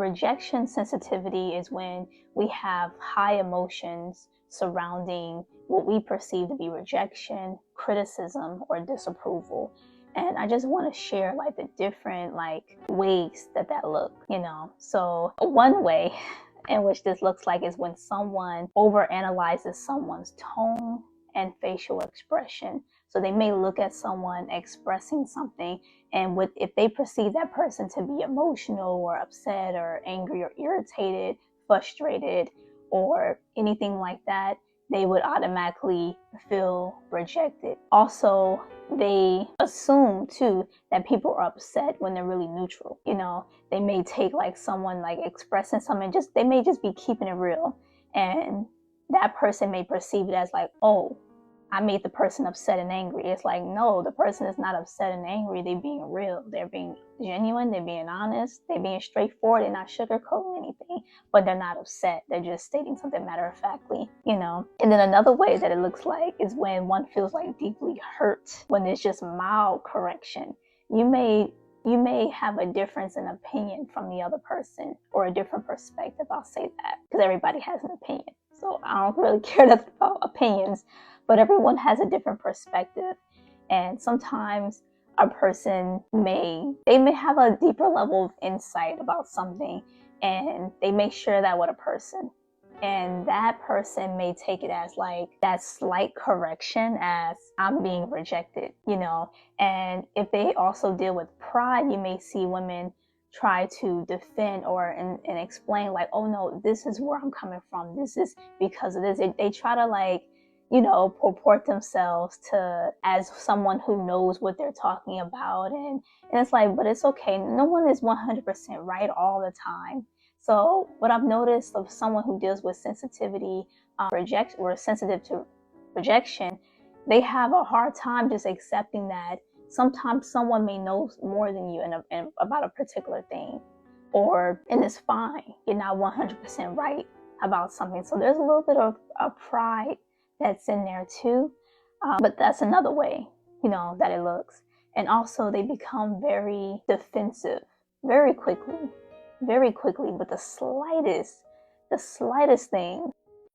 rejection sensitivity is when we have high emotions surrounding what we perceive to be rejection, criticism, or disapproval. And I just want to share like the different like ways that look, So one way in which this looks like is when someone overanalyzes someone's tone and facial expression. So they may look at someone expressing something, and if they perceive that person to be emotional or upset or angry or irritated, frustrated, or anything like that, they would automatically feel rejected. Also, they assume too that people are upset when they're really neutral. They may take like someone like expressing something, they may just be keeping it real, and that person may perceive it as like, oh, I made the person upset and angry. It's like, no, the person is not upset and angry. They're being real. They're being genuine. They're being honest. They're being straightforward. They're not sugarcoating anything, but they're not upset. They're just stating something matter-of-factly, And then another way that it looks like is when one feels like deeply hurt, when there's just mild correction. You may have a difference in opinion from the other person, or a different perspective. I'll say that because everybody has an opinion. So I don't really care about opinions, but everyone has a different perspective. And sometimes a person may have a deeper level of insight about something, and they may share that with a person. And that person may take it as like that slight correction as I'm being rejected, And if they also deal with pride, you may see women try to defend and explain like, oh no, this is where I'm coming from. This is because of this. They try to like, purport themselves as someone who knows what they're talking about. And it's like, but it's okay. No one is 100% right all the time. So what I've noticed of someone who deals with sensitivity, or sensitive to rejection, they have a hard time just accepting that sometimes someone may know more than you about a particular thing, and it's fine. You're not 100% right about something. So there's a little bit of pride that's in there too. But that's another way, that it looks. And also they become very defensive very quickly with the slightest thing.